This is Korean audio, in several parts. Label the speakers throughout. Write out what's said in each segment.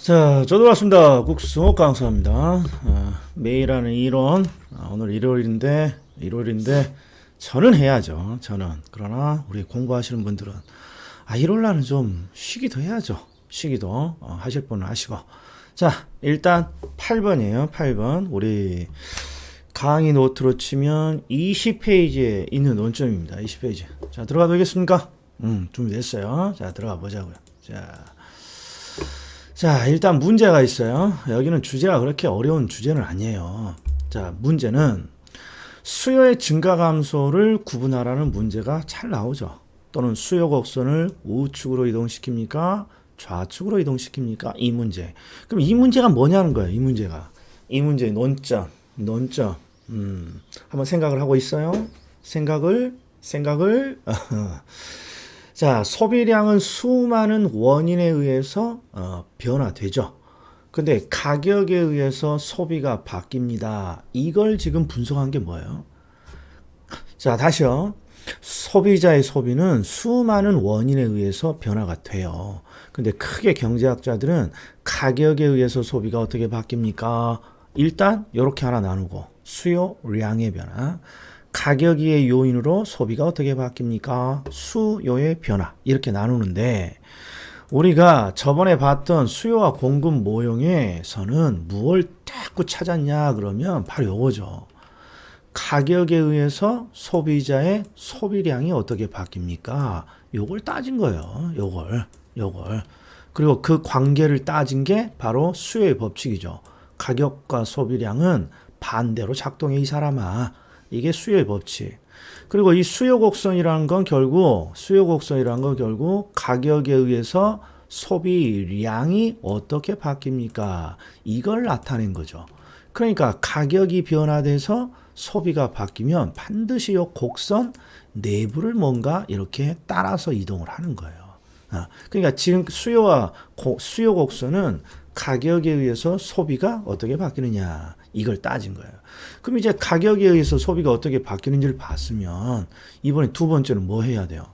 Speaker 1: 자, 저도 왔습니다. 국수 강사입니다. 매일 하는 이론. 오늘 일요일인데, 저는 해야죠. 저는. 그러나, 우리 공부하시는 분들은, 일요일 날은 좀 쉬기도 해야죠. 쉬기도, 하실 분은 하시고. 자, 일단 8번이에요. 8번. 우리 강의 노트로 치면 20페이지에 있는 논점입니다. 20페이지. 자, 들어가 보겠습니까? 준비됐어요. 자, 들어가 보자고요. 자, 일단 문제가 있어요. 여기는 주제가 그렇게 어려운 주제는 아니에요. 자, 문제는 수요의 증가 감소를 구분하라는 문제가 잘 나오죠. 또는 수요 곡선을 우측으로 이동시킵니까? 좌측으로 이동시킵니까? 이 문제. 그럼 이 문제가 뭐냐는 거예요. 이 문제의 논점. 한번 생각을 하고 있어요. 생각을. 자, 소비량은 수많은 원인에 의해서 변화되죠. 근데 가격에 의해서 소비가 바뀝니다. 이걸 지금 분석한 게 뭐예요? 자, 다시요. 소비자의 소비는 수많은 원인에 의해서 변화가 돼요. 근데 크게 경제학자들은 가격에 의해서 소비가 어떻게 바뀝니까? 일단 이렇게 하나 나누고 수요량의 변화, 가격의 요인으로 소비가 어떻게 바뀝니까? 수요의 변화 이렇게 나누는데 우리가 저번에 봤던 수요와 공급 모형에서는 무엇을 자꾸 찾았냐 그러면 바로 요거죠. 가격에 의해서 소비자의 소비량이 어떻게 바뀝니까? 요걸 따진 거예요. 요걸. 그리고 그 관계를 따진 게 바로 수요의 법칙이죠. 가격과 소비량은 반대로 작동해 이 사람아. 이게 수요의 법칙. 그리고 이 수요 곡선이라는 건 결국 가격에 의해서 소비량이 어떻게 바뀝니까? 이걸 나타낸 거죠. 그러니까 가격이 변화돼서 소비가 바뀌면 반드시 이 곡선 내부를 뭔가 이렇게 따라서 이동을 하는 거예요. 그러니까 지금 수요 곡선은 가격에 의해서 소비가 어떻게 바뀌느냐 이걸 따진 거예요. 그럼 이제 가격에 의해서 소비가 어떻게 바뀌는지를 봤으면 이번에 두 번째는 뭐 해야 돼요?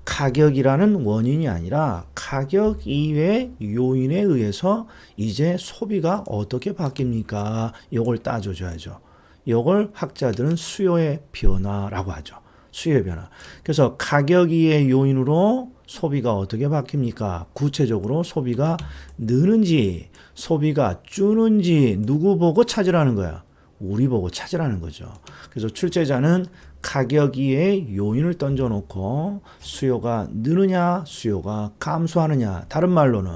Speaker 1: 가격이라는 원인이 아니라 가격 이외의 요인에 의해서 이제 소비가 어떻게 바뀝니까? 이걸 따져줘야죠. 이걸 학자들은 수요의 변화라고 하죠. 수요의 변화. 그래서 가격 이외의 요인으로 소비가 어떻게 바뀝니까? 구체적으로 소비가 느는지 소비가 줄는지 누구 보고 찾으라는 거야? 우리 보고 찾으라는 거죠. 그래서 출제자는 가격 이외의 요인을 던져놓고 수요가 느느냐 수요가 감소하느냐 다른 말로는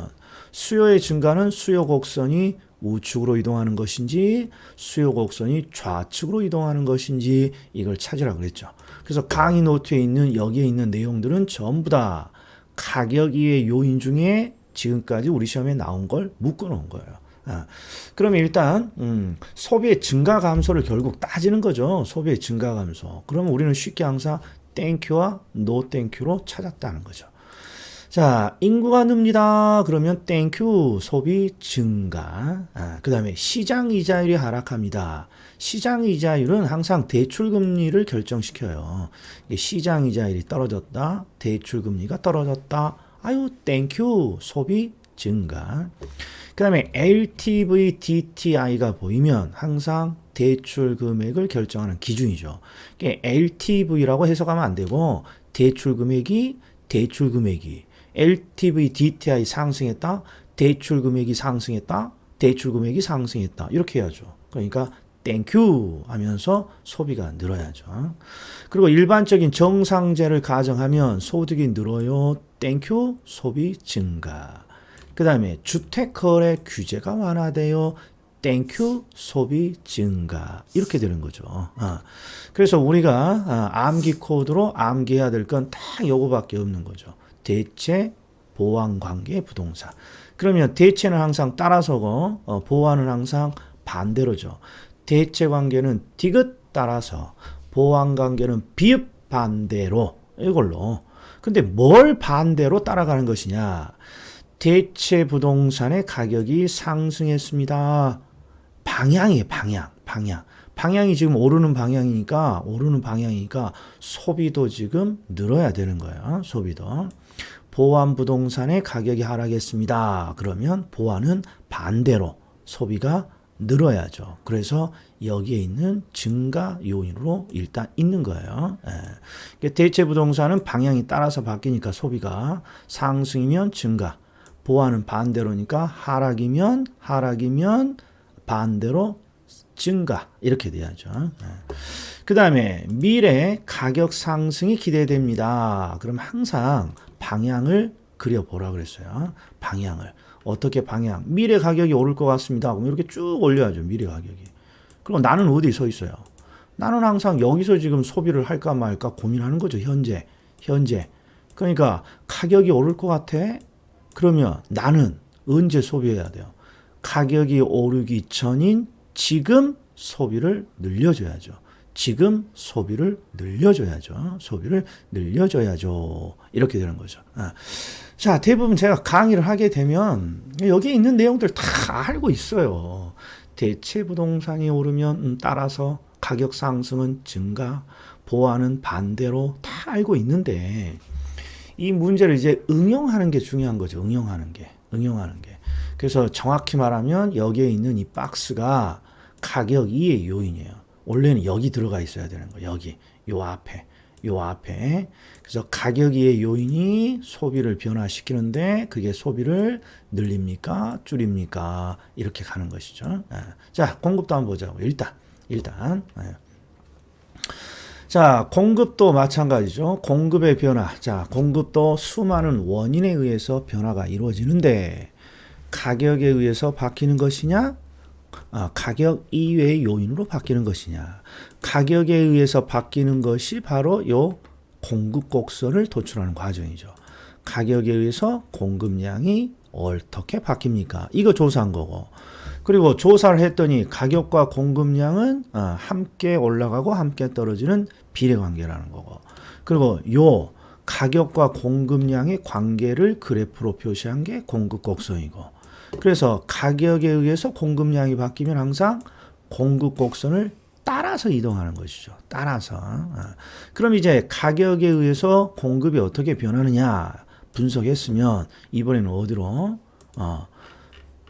Speaker 1: 수요의 증가는 수요 곡선이 우측으로 이동하는 것인지 수요 곡선이 좌측으로 이동하는 것인지 이걸 찾으라고 그랬죠. 그래서 강의 노트에 있는 여기에 있는 내용들은 전부 다 가격 이외의 요인 중에 지금까지 우리 시험에 나온 걸 묶어 놓은 거예요. 그러면 일단 소비의 증가 감소를 결국 따지는 거죠. 소비의 증가 감소. 그러면 우리는 쉽게 항상 땡큐와 노 땡큐로 찾았다는 거죠. 자, 인구가 늡니다. 그러면 땡큐 소비 증가. 그 다음에 시장 이자율이 하락합니다. 시장 이자율은 항상 대출 금리를 결정시켜요. 시장 이자율이 떨어졌다. 대출 금리가 떨어졌다. 아유, 땡큐 소비 증가. 그 다음에 LTV, DTI가 보이면 항상 대출 금액을 결정하는 기준이죠. LTV라고 해석하면 안 되고 대출 금액이 LTV, DTI 상승했다. 대출 금액이 상승했다. 이렇게 해야죠. 그러니까 땡큐 하면서 소비가 늘어야죠. 그리고 일반적인 정상재를 가정하면 소득이 늘어요. 땡큐 소비 증가. 그 다음에 주택거래 규제가 완화돼요. 땡큐 소비 증가. 이렇게 되는 거죠. 그래서 우리가 암기 코드로 암기해야 될 건 딱 요거밖에 없는 거죠. 대체, 보완 관계, 부동산. 그러면 대체는 항상 따라서고 보완은 항상 반대로죠. 대체 관계는 디귿 따라서 보완 관계는 비읍 반대로 이걸로. 근데 뭘 반대로 따라가는 것이냐? 대체 부동산의 가격이 상승했습니다. 방향이에요, 방향. 방향이 지금 오르는 방향이니까 소비도 지금 늘어야 되는 거예요. 소비도. 보완 부동산의 가격이 하락했습니다. 그러면 보완은 반대로 소비가 늘어야죠. 그래서 여기에 있는 증가 요인으로 일단 있는 거예요. 대체 부동산은 방향이 따라서 바뀌니까 소비가 상승이면 증가, 보완은 반대로니까 하락이면 반대로 증가 이렇게 돼야죠. 그 다음에 미래 가격 상승이 기대됩니다. 그럼 항상 방향을 그려보라 그랬어요. 방향을. 어떻게 방향? 미래 가격이 오를 것 같습니다. 그럼 이렇게 쭉 올려야죠. 미래 가격이. 그리고 나는 어디 서 있어요? 나는 항상 여기서 지금 소비를 할까 말까 고민하는 거죠. 현재. 그러니까 가격이 오를 것 같아? 그러면 나는 언제 소비해야 돼요? 가격이 오르기 전인 지금 소비를 늘려줘야죠. 소비를 늘려줘야죠. 이렇게 되는 거죠. 자, 대부분 제가 강의를 하게 되면 여기에 있는 내용들 다 알고 있어요. 대체 부동산이 오르면 따라서 가격 상승은 증가, 보완은 반대로 다 알고 있는데 이 문제를 이제 응용하는 게 중요한 거죠. 응용하는 게. 그래서 정확히 말하면 여기에 있는 이 박스가 가격 이의 요인이에요. 원래는 여기 들어가 있어야 되는 거예요. 여기. 요 앞에. 그래서 가격 이의 요인이 소비를 변화시키는데 그게 소비를 늘립니까? 줄입니까? 이렇게 가는 것이죠. 자, 공급도 한번 보자고. 일단. 자, 공급도 마찬가지죠. 공급의 변화. 자, 공급도 수많은 원인에 의해서 변화가 이루어지는데 가격에 의해서 바뀌는 것이냐? 가격 이외의 요인으로 바뀌는 것이냐. 가격에 의해서 바뀌는 것이 바로 요 공급 곡선을 도출하는 과정이죠. 가격에 의해서 공급량이 어떻게 바뀝니까? 이거 조사한 거고. 그리고 조사를 했더니 가격과 공급량은 함께 올라가고 함께 떨어지는 비례관계라는 거고. 그리고 요 가격과 공급량의 관계를 그래프로 표시한 게 공급 곡선이고. 그래서 가격에 의해서 공급량이 바뀌면 항상 공급 곡선을 따라서 이동하는 것이죠. 따라서. 그럼 이제 가격에 의해서 공급이 어떻게 변하느냐 분석했으면 이번에는 어디로?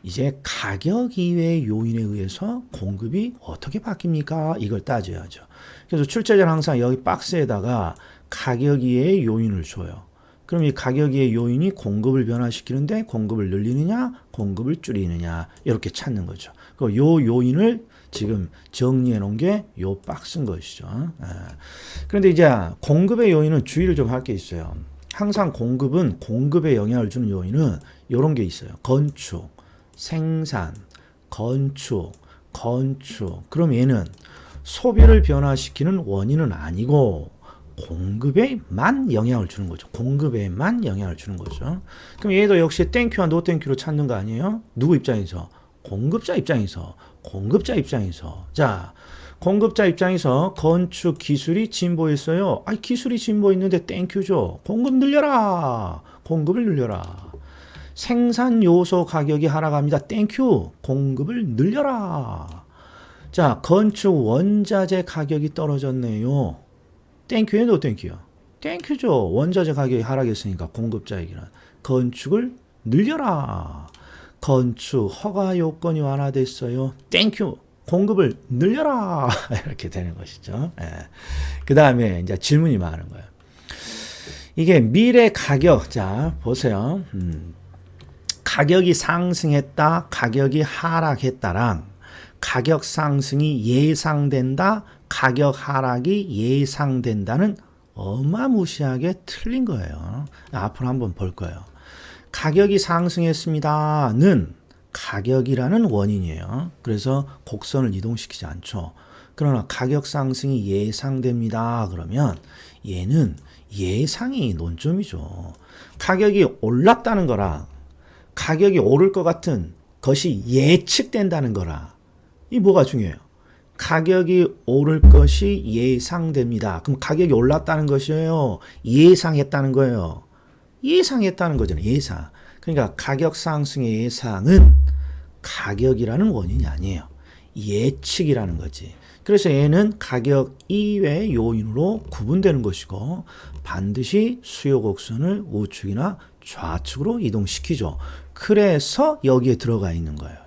Speaker 1: 이제 가격 이외의 요인에 의해서 공급이 어떻게 바뀝니까? 이걸 따져야죠. 그래서 출제자는 항상 여기 박스에다가 가격 이외의 요인을 줘요. 그럼 이 가격 이외의 요인이 공급을 변화시키는데 공급을 늘리느냐, 공급을 줄이느냐 이렇게 찾는 거죠. 그 요 요인을 지금 정리해 놓은 게 요 박스인 것이죠. 그런데 이제 공급의 요인은 주의를 좀 할 게 있어요. 항상 공급에 영향을 주는 요인은 이런 게 있어요. 건축, 생산, 건축. 그럼 얘는 소비를 변화시키는 원인은 아니고 공급에만 영향을 주는 거죠. 그럼 얘도 역시 땡큐와 노 땡큐로 찾는 거 아니에요? 누구 입장에서? 공급자 입장에서. 자, 공급자 입장에서 건축 기술이 진보했어요. 기술이 진보했는데 땡큐죠. 공급을 늘려라. 생산 요소 가격이 하락합니다. 땡큐. 공급을 늘려라. 자, 건축 원자재 가격이 떨어졌네요. 땡큐에 노 땡큐요? 땡큐죠. 원자재 가격이 하락했으니까 공급자에게는 건축을 늘려라. 건축 허가 요건이 완화됐어요. 땡큐. 공급을 늘려라. 이렇게 되는 것이죠. 그 다음에 이제 질문이 많은 거예요. 이게 미래 가격. 자, 보세요. 가격이 상승했다, 가격이 하락했다랑 가격 상승이 예상된다, 가격 하락이 예상된다는 어마무시하게 틀린 거예요. 앞으로 한번 볼 거예요. 가격이 상승했습니다는 가격이라는 원인이에요. 그래서 곡선을 이동시키지 않죠. 그러나 가격 상승이 예상됩니다. 그러면 얘는 예상이 논점이죠. 가격이 올랐다는 거랑 가격이 오를 것 같은 것이 예측된다는 거라. 이 뭐가 중요해요? 가격이 오를 것이 예상됩니다. 그럼 가격이 올랐다는 것이에요? 예상했다는 거예요? 예상했다는 거잖아요. 예상. 그러니까 가격 상승의 예상은 가격이라는 원인이 아니에요. 예측이라는 거지. 그래서 얘는 가격 이외의 요인으로 구분되는 것이고 반드시 수요 곡선을 우측이나 좌측으로 이동시키죠. 그래서 여기에 들어가 있는 거예요.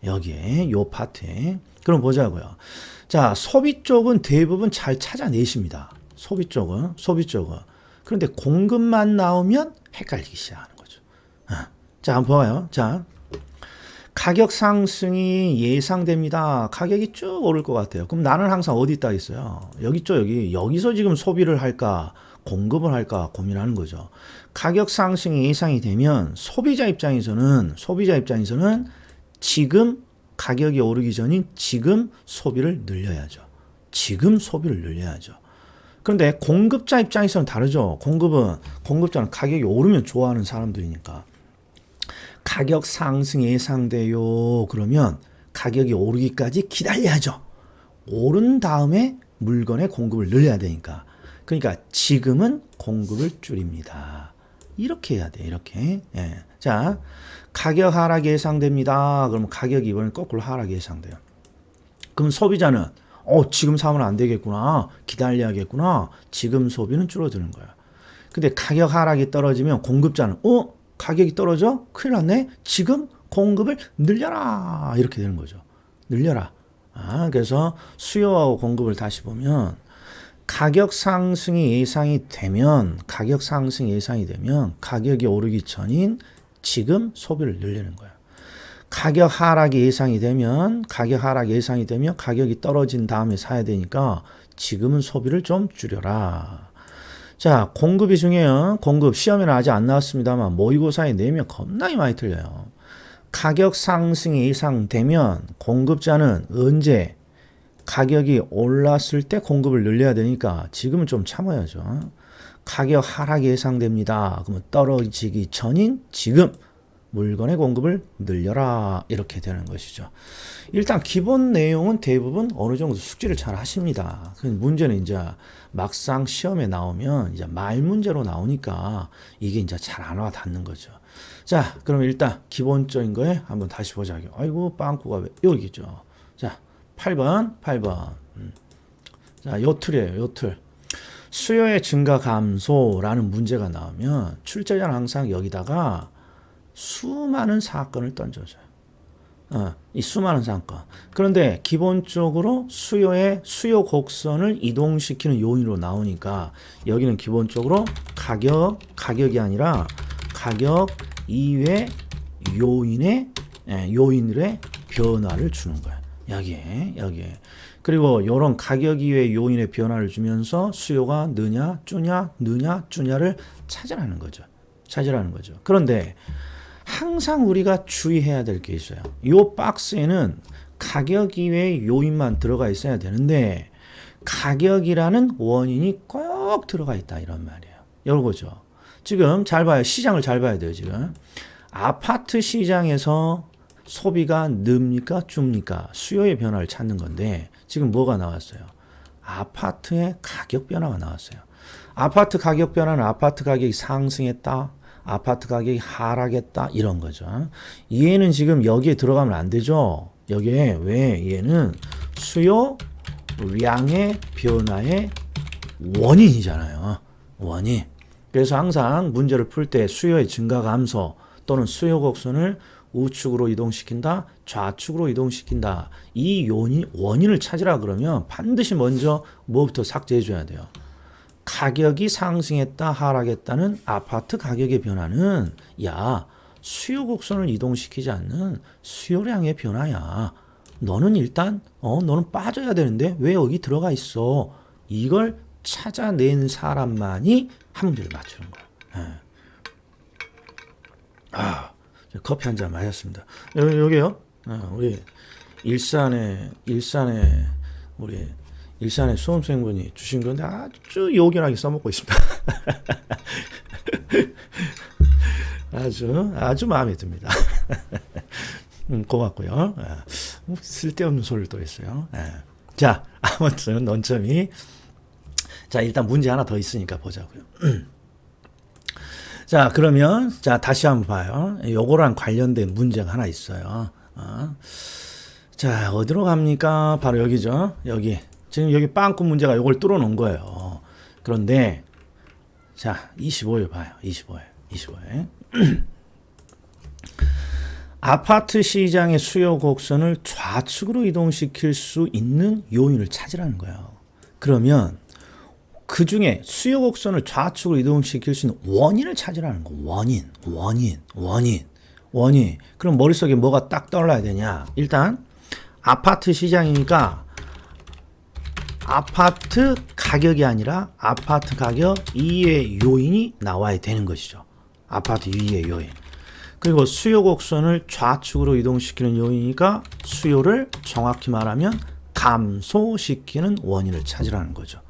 Speaker 1: 여기에 요 파트에. 그럼 보자고요. 자, 소비 쪽은 대부분 잘 찾아내십니다. 소비 쪽은. 그런데 공급만 나오면 헷갈리기 시작하는 거죠. 자, 한번 봐요. 자, 가격 상승이 예상됩니다. 가격이 쭉 오를 것 같아요. 그럼 나는 항상 어디 있다 있어요? 여기서 지금 소비를 할까, 공급을 할까 고민하는 거죠. 가격 상승이 예상이 되면 소비자 입장에서는 지금 가격이 오르기 전인 지금 소비를 늘려야죠. 그런데 공급자 입장에서는 다르죠. 공급자는 가격이 오르면 좋아하는 사람들이니까. 가격 상승 예상돼요. 그러면 가격이 오르기까지 기다려야죠. 오른 다음에 물건의 공급을 늘려야 되니까. 그러니까 지금은 공급을 줄입니다. 이렇게 해야 돼. 이렇게. 예. 자, 가격 하락 예상됩니다. 그러면 가격이 이번엔 거꾸로 하락 예상돼요. 그럼 소비자는 지금 사면 안 되겠구나. 기다려야겠구나. 지금 소비는 줄어드는 거야. 근데 가격 하락이 떨어지면 공급자는 가격이 떨어져? 큰일 났네. 지금 공급을 늘려라. 이렇게 되는 거죠. 늘려라. 그래서 수요하고 공급을 다시 보면 가격 상승이 예상이 되면 가격이 오르기 전인 지금 소비를 늘리는 거예요. 가격 하락이 예상이 되면 가격이 떨어진 다음에 사야 되니까 지금은 소비를 좀 줄여라. 자, 공급이 중요해요. 공급 시험에는 아직 안 나왔습니다만 모의고사에 내면 겁나게 많이 틀려요. 가격 상승이 예상되면 공급자는 언제 가격이 올랐을 때 공급을 늘려야 되니까 지금은 좀 참아야죠. 가격 하락이 예상됩니다. 그러면 떨어지기 전인 지금 물건의 공급을 늘려라. 이렇게 되는 것이죠. 일단 기본 내용은 대부분 어느 정도 숙지를 잘 하십니다. 문제는 이제 막상 시험에 나오면 이제 말 문제로 나오니까 이게 이제 잘 안 와닿는 거죠. 자, 그럼 일단 기본적인 거에 한번 다시 보자고요. 아이고, 빵꾸가 왜 여기 있죠. 자, 8번. 자, 요 틀이에요. 요 틀. 수요의 증가 감소라는 문제가 나오면 출제자는 항상 여기다가 수많은 사건을 던져줘요. 이 수많은 사건. 그런데 기본적으로 수요 곡선을 이동시키는 요인으로 나오니까 여기는 기본적으로 가격이 아니라 가격 이외 요인들의 변화를 주는 거야. 여기에. 그리고 이런 가격 이외 요인의 변화를 주면서 수요가 느냐, 주냐를 찾으라는 거죠. 그런데 항상 우리가 주의해야 될 게 있어요. 이 박스에는 가격 이외의 요인만 들어가 있어야 되는데 가격이라는 원인이 꼭 들어가 있다 이런 말이에요. 이거죠. 지금 잘 봐요. 시장을 잘 봐야 돼요. 지금 아파트 시장에서 소비가 늡니까 줍니까? 수요의 변화를 찾는 건데 지금 뭐가 나왔어요? 아파트의 가격 변화가 나왔어요. 아파트 가격 변화는 아파트 가격이 상승했다. 아파트 가격이 하락했다. 이런 거죠. 얘는 지금 여기에 들어가면 안 되죠. 여기에 왜? 얘는 수요량의 변화의 원인이잖아요. 원인. 그래서 항상 문제를 풀 때 수요의 증가 감소 또는 수요 곡선을 우측으로 이동시킨다, 좌측으로 이동시킨다. 이 원인을 찾으라 그러면 반드시 먼저 뭐부터 삭제해 줘야 돼요. 가격이 상승했다, 하락했다는 아파트 가격의 변화는 수요 곡선을 이동시키지 않는 수요량의 변화야. 너는 일단 너는 빠져야 되는데 왜 여기 들어가 있어? 이걸 찾아낸 사람만이 한 문제를 맞추는 거야. 커피 한 잔 마셨습니다. 여기요. 우리 일산에 우리 일산의 수험생분이 주신 건데 아주 요긴하게 써먹고 있습니다. 아주 마음에 듭니다. 고맙고요. 쓸데없는 소리를 또 했어요. 자, 아무튼 논점이 자, 일단 문제 하나 더 있으니까 보자고요. 자, 그러면 다시 한번 봐요. 요거랑 관련된 문제가 하나 있어요. 자, 어디로 갑니까? 바로 여기죠. 지금 여기 빵꾸 문제가 요걸 뚫어 놓은 거예요. 그런데 자, 25회 봐요. 25회. 25에. 아파트 시장의 수요 곡선을 좌측으로 이동시킬 수 있는 요인을 찾으라는 거예요. 그러면 그 중에 수요 곡선을 좌측으로 이동시킬 수 있는 원인을 찾으라는 거. 원인. 그럼 머릿속에 뭐가 딱 떠올라야 되냐? 일단 아파트 시장이니까 아파트 가격이 아니라 아파트 가격 이외의 요인이 나와야 되는 것이죠. 아파트 이외의 요인. 그리고 수요 곡선을 좌측으로 이동시키는 요인이니까 수요를 정확히 말하면 감소시키는 원인을 찾으라는 거죠.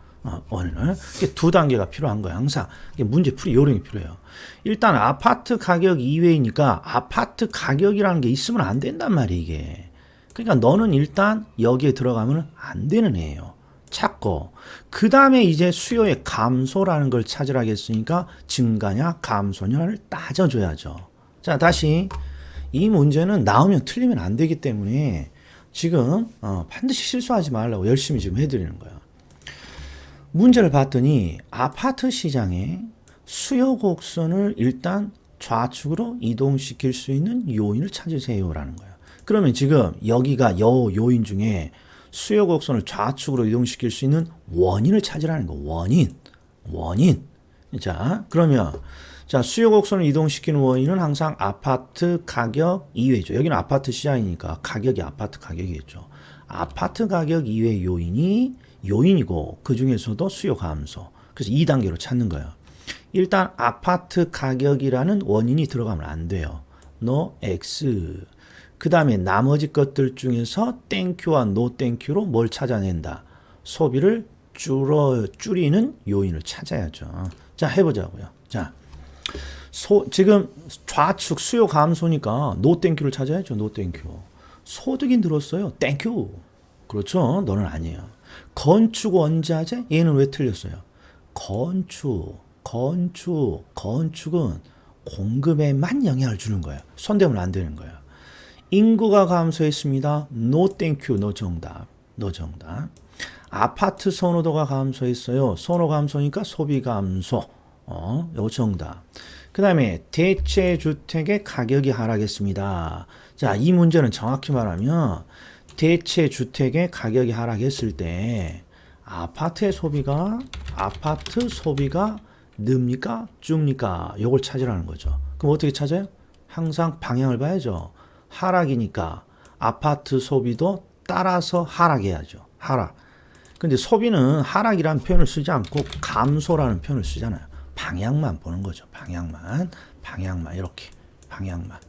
Speaker 1: 원인을. 이게 두 단계가 필요한 거예요. 항상. 이게 문제풀이 요령이 필요해요. 일단 아파트 가격 이외이니까 아파트 가격이라는 게 있으면 안 된단 말이에요, 이게. 그러니까 너는 일단 여기에 들어가면 안 되는 애예요. 찾고 그 다음에 이제 수요의 감소라는 걸 찾으라겠으니까 증가냐 감소냐를 따져줘야죠. 자, 다시 이 문제는 나오면 틀리면 안 되기 때문에 지금 반드시 실수하지 말라고 열심히 지금 해드리는 거예요. 문제를 봤더니 아파트 시장에 수요 곡선을 일단 좌측으로 이동시킬 수 있는 요인을 찾으세요라는 거예요. 그러면 지금 여기가 요인 중에 수요 곡선을 좌측으로 이동시킬 수 있는 원인을 찾으라는 거. 원인. 자, 그러면 자, 수요 곡선을 이동시키는 원인은 항상 아파트 가격 이외죠. 여기는 아파트 시장이니까 가격이 아파트 가격이겠죠. 아파트 가격 이외의 요인이고 그 중에서도 수요 감소. 그래서 2단계로 찾는 거예요. 일단 아파트 가격이라는 원인이 들어가면 안 돼요. no X. 그 다음에 나머지 것들 중에서 땡큐와 노 땡큐로 뭘 찾아낸다. 소비를 줄이는 요인을 찾아야죠. 자, 해보자고요. 자, 지금 좌측 수요 감소니까 노 땡큐를 찾아야죠. 노 땡큐. 소득이 늘었어요. 땡큐. 그렇죠. 너는 아니에요. 건축 원자재? 얘는 왜 틀렸어요? 건축은 공급에만 영향을 주는 거예요. 손대면 안 되는 거예요. 인구가 감소했습니다. No thank you. No 정답. 아파트 선호도가 감소했어요. 선호 감소니까 소비 감소. 요 정답. 그 다음에 대체 주택의 가격이 하락했습니다. 자, 이 문제는 정확히 말하면 대체 주택의 가격이 하락했을 때 아파트 소비가 늡니까 줍니까? 요걸 찾으라는 거죠. 그럼 어떻게 찾아요? 항상 방향을 봐야죠. 하락이니까 아파트 소비도 따라서 하락해야죠. 하락. 근데 소비는 하락이라는 표현을 쓰지 않고 감소라는 표현을 쓰잖아요. 방향만 보는 거죠. 방향만 이렇게 방향만.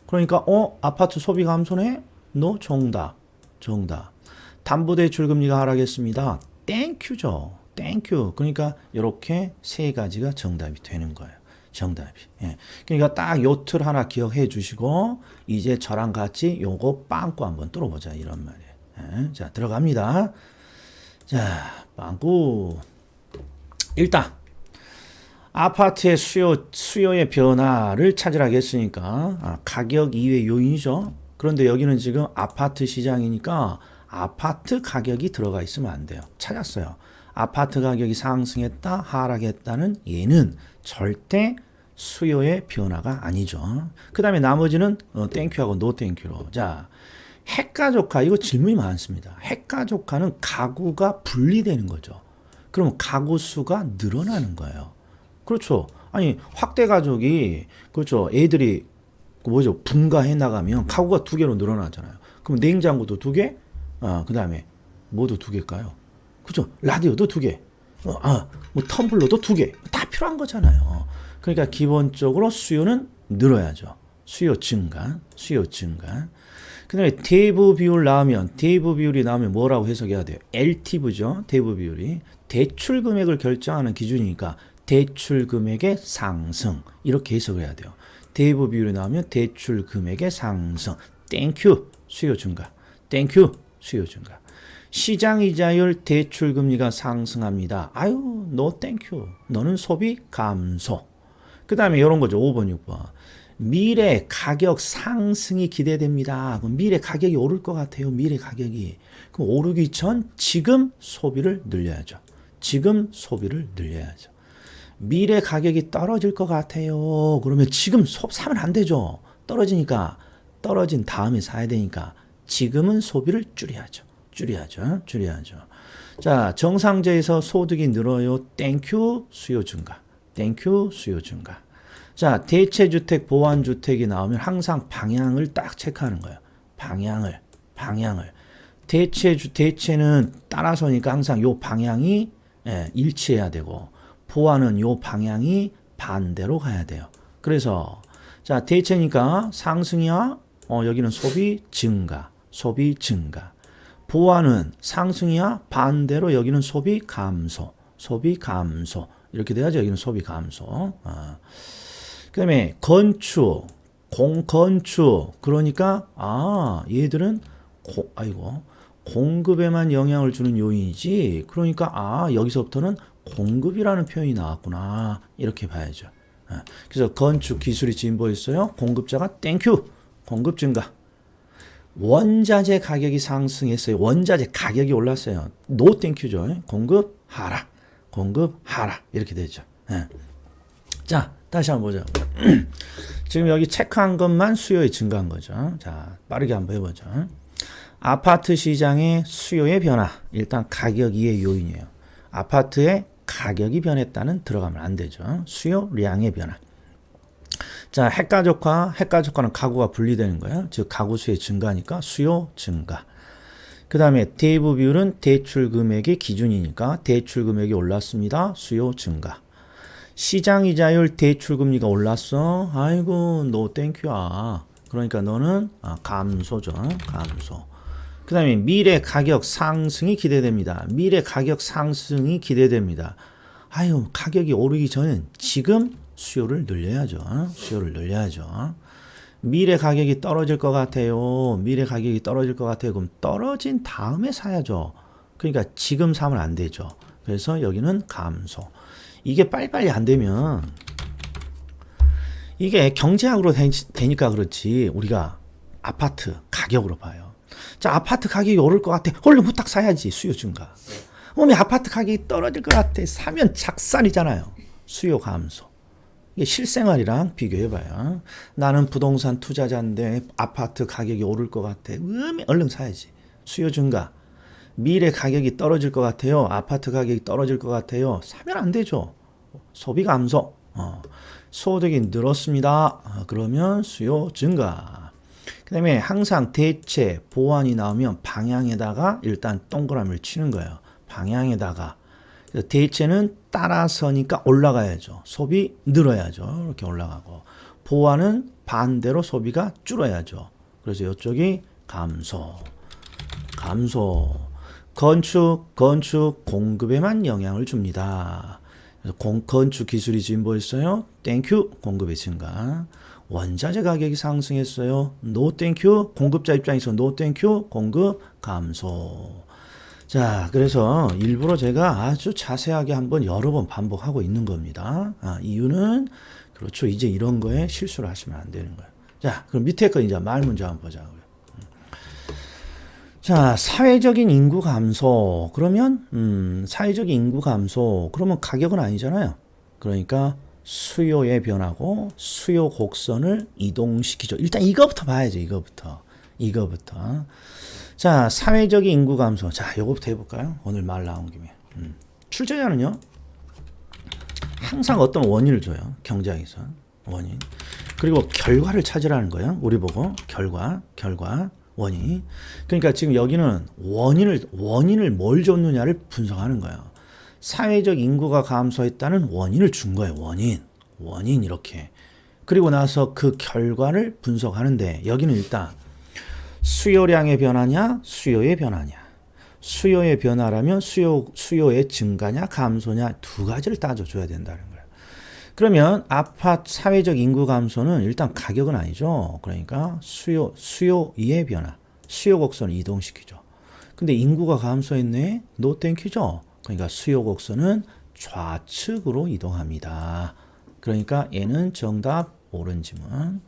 Speaker 1: 그러니까 아파트 소비 감소네? 노 정답. 담보대출 금리가 하락했습니다. 땡큐죠. 땡큐. 그러니까 이렇게 세 가지가 정답이 되는 거예요. 정답이. 예. 그러니까 딱 요 틀 하나 기억해 주시고 이제 저랑 같이 요거 빵꾸 한번 뚫어보자 이런 말이에요. 예. 자, 들어갑니다. 자, 빵꾸. 일단 아파트의 수요의 변화를 찾으라고 했으니까 가격 이외 요인이죠. 그런데 여기는 지금 아파트 시장이니까 아파트 가격이 들어가 있으면 안 돼요. 찾았어요. 아파트 가격이 상승했다, 하락했다는 얘는 절대 수요의 변화가 아니죠. 그 다음에 나머지는 땡큐하고 노 땡큐로. 자, 핵가족화. 이거 질문이 많습니다. 핵가족화는 가구가 분리되는 거죠. 그럼 가구 수가 늘어나는 거예요. 그렇죠. 아니, 확대 가족이, 그렇죠. 애들이, 분가해 나가면 가구가 2개로 늘어나잖아요. 그럼 냉장고도 2개? 그 다음에, 뭐도 2개일까요? 그죠? 라디오도 2개. 뭐 텀블러도 2개. 다 필요한 거잖아요. 그러니까 기본적으로 수요는 늘어야죠. 수요 증가. 그 다음에 대부 비율이 나오면 뭐라고 해석해야 돼요? LTV죠. 대부 비율이. 대출 금액을 결정하는 기준이니까 대출 금액의 상승. 이렇게 해석을 해야 돼요. 대부 비율이 나오면 대출 금액의 상승. 땡큐. 수요 증가. 시장 이자율 대출 금리가 상승합니다. 아유, 노 땡큐. 너는 소비 감소. 그 다음에 이런 거죠. 5번, 6번. 미래 가격 상승이 기대됩니다. 그럼 미래 가격이 오를 것 같아요. 미래 가격이. 그럼 오르기 전 지금 소비를 늘려야죠. 미래 가격이 떨어질 것 같아요. 그러면 지금 사면 안 되죠. 떨어지니까 떨어진 다음에 사야 되니까 지금은 소비를 줄여야죠. 줄여야죠. 자, 정상제에서 소득이 늘어요. 땡큐 수요 증가. 땡큐 수요 증가. 자, 대체주택, 보완주택이 나오면 항상 방향을 딱 체크하는 거예요. 방향을. 대체는 따라서니까 항상 요 방향이 일치해야 되고, 보완은 요 방향이 반대로 가야 돼요. 그래서, 자, 대체니까 상승이야, 여기는 소비 증가. 보완은 상승이야, 반대로 여기는 소비 감소. 이렇게 돼야지 여기는 소비 감소. 그 다음에 건축, 공건축. 그러니까, 얘들은, 공급에만 영향을 주는 요인이지. 그러니까, 여기서부터는 공급이라는 표현이 나왔구나. 이렇게 봐야죠. 그래서 건축 기술이 진보했어요. 공급자가 땡큐. 공급 증가. 원자재 가격이 상승했어요. 원자재 가격이 올랐어요. 노 땡큐죠. 공급하라. 이렇게 되죠. 자, 다시 한번 보죠. 지금 여기 체크한 것만 수요에 증가한 거죠. 자, 빠르게 한번 해보죠. 아파트 시장의 수요의 변화. 일단 가격이 요인이에요. 아파트의 가격이 변했다는 들어가면 안 되죠. 수요량의 변화. 자, 핵가족화는 가구가 분리되는 거예요. 즉 가구 수의 증가니까 수요 증가. 그 다음에 대부 비율은 대출 금액의 기준이니까 대출 금액이 올랐습니다. 수요 증가. 시장 이자율 대출 금리가 올랐어. 아이고 노 땡큐야. 그러니까 너는 감소죠. 감소. 그 다음에 미래 가격 상승이 기대됩니다. 아유 가격이 오르기 전엔 지금 수요를 늘려야죠. 미래 가격이 떨어질 것 같아요. 그럼 떨어진 다음에 사야죠. 그러니까 지금 사면 안 되죠. 그래서 여기는 감소. 이게 빨리빨리 안 되면 이게 경제학으로 되니까 그렇지 우리가 아파트 가격으로 봐요. 자, 아파트 가격이 오를 것 같아. 얼른 후딱 사야지. 수요 증가. 아파트 가격이 떨어질 것 같아. 사면 작살이잖아요. 수요 감소. 이게 실생활이랑 비교해봐요. 나는 부동산 투자자인데 아파트 가격이 오를 것 같아. 얼른 사야지. 수요 증가. 미래 가격이 떨어질 것 같아요. 아파트 가격이 떨어질 것 같아요. 사면 안 되죠. 소비 감소. 소득이 늘었습니다. 그러면 수요 증가. 그 다음에 항상 대체, 보완이 나오면 방향에다가 일단 동그라미를 치는 거예요. 방향에다가. 대체는 따라서니까 올라가야죠. 소비 늘어야죠. 이렇게 올라가고. 보완은 반대로 소비가 줄어야죠. 그래서 이쪽이 감소. 건축 공급에만 영향을 줍니다. 그래서 건축 기술이 진보했어요. 땡큐 공급의 증가. 원자재 가격이 상승했어요. 노 땡큐 공급자 입장에서 노 땡큐 공급 감소. 자, 그래서 일부러 제가 아주 자세하게 한번 여러 번 반복하고 있는 겁니다. 이유는 그렇죠. 이제 이런 거에 실수를 하시면 안 되는 거예요. 자, 그럼 밑에 거 이제 말 문제 한번 보자고요. 자, 사회적인 인구 감소. 그러면 사회적인 인구 감소. 그러면 가격은 아니잖아요. 그러니까 수요의 변화고 수요 곡선을 이동시키죠. 일단 이거부터 봐야죠. 이거부터. 자, 사회적인 인구 감소. 자, 요거부터 해볼까요? 오늘 말 나온 김에. 출제자는요, 항상 어떤 원인을 줘요. 경제학에서. 원인. 그리고 결과를 찾으라는 거예요. 우리 보고. 결과. 원인. 그러니까 지금 여기는 원인을 뭘 줬느냐를 분석하는 거예요. 사회적 인구가 감소했다는 원인을 준 거예요. 원인 이렇게. 그리고 나서 그 결과를 분석하는데 여기는 일단 수요량의 변화냐, 수요의 변화냐. 수요의 변화라면 수요의 증가냐, 감소냐 두 가지를 따져줘야 된다는 거예요. 그러면 아파트 사회적 인구 감소는 일단 가격은 아니죠. 그러니까 수요의 변화, 수요 곡선을 이동시키죠. 근데 인구가 감소했네, 노 땡큐죠. 그러니까 수요 곡선은 좌측으로 이동합니다. 그러니까 얘는 정답 옳은 지문.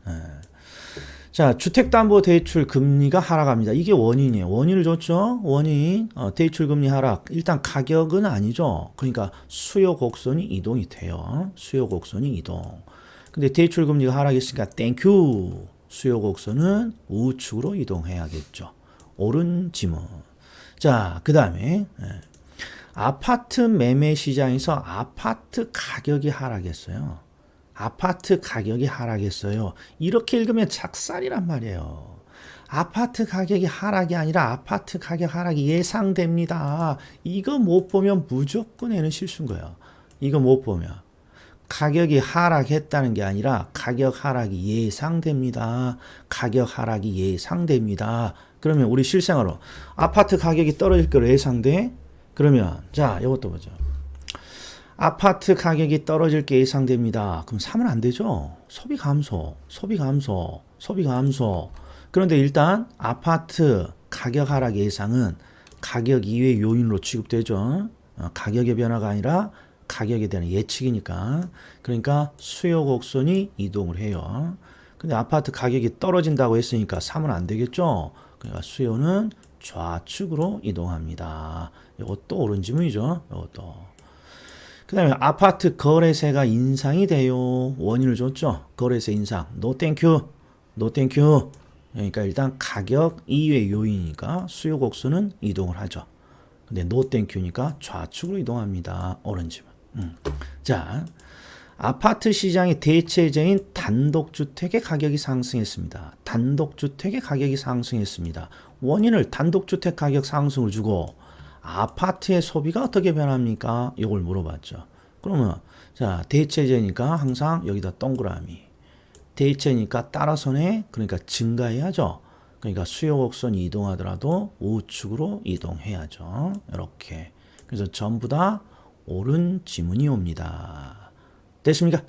Speaker 1: 자, 주택담보대출 금리가 하락합니다. 이게 원인이에요. 원인을 줬죠? 원인. 대출 금리 하락. 일단 가격은 아니죠. 그러니까 수요 곡선이 이동이 돼요. 수요 곡선이 이동. 근데 대출 금리가 하락했으니까 땡큐. 수요 곡선은 우측으로 이동해야겠죠. 옳은 지문. 자, 그 다음에 아파트 매매 시장에서 아파트 가격이 하락했어요. 아파트 가격이 하락했어요. 이렇게 읽으면 작살이란 말이에요. 아파트 가격이 하락이 아니라 아파트 가격 하락이 예상됩니다. 이거 못 보면 무조건 애는 실수인 거예요. 이거 못 보면. 가격이 하락했다는 게 아니라 가격 하락이 예상됩니다. 가격 하락이 예상됩니다. 그러면 우리 실생활로 아파트 가격이 떨어질 거로 예상돼? 그러면 자, 이것도 보죠. 아파트 가격이 떨어질 게 예상됩니다. 그럼 사면 안 되죠? 소비 감소, 소비 감소, 소비 감소. 그런데 일단 아파트 가격 하락 예상은 가격 이외의 요인으로 취급되죠. 가격의 변화가 아니라 가격에 대한 예측이니까. 그러니까 수요 곡선이 이동을 해요. 근데 아파트 가격이 떨어진다고 했으니까 사면 안 되겠죠? 그러니까 수요는 좌측으로 이동합니다. 이것도 옳은 지문이죠. 이것도. 그 다음에 아파트 거래세가 인상이 돼요. 원인을 줬죠. 거래세 인상. 노 땡큐. 노 땡큐. 그러니까 일단 가격 이외의 요인이니까 수요 곡선은 이동을 하죠. 근데 노 땡큐니까 좌측으로 이동합니다. 옳은 지문. 자, 아파트 시장의 대체제인 단독주택의 가격이 상승했습니다. 단독주택의 가격이 상승했습니다. 원인을 단독주택 가격 상승을 주고 아파트의 소비가 어떻게 변합니까? 이걸 물어봤죠. 그러면 자, 대체제니까 항상 여기다 동그라미. 대체니까 따라서네, 그러니까 증가해야죠. 그러니까 수요 곡선이 이동하더라도 우측으로 이동해야죠. 이렇게. 그래서 전부 다 옳은 지문이 옵니다. 됐습니까?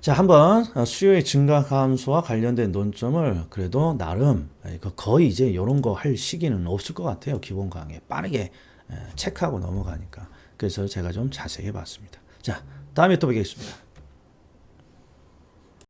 Speaker 1: 자, 한번 수요의 증가 감소와 관련된 논점을 그래도 나름 거의 이제 이런 거 할 시기는 없을 것 같아요. 기본 강의 빠르게 체크하고 넘어가니까. 그래서 제가 좀 자세히 해봤습니다. 자, 다음에 또 뵙겠습니다.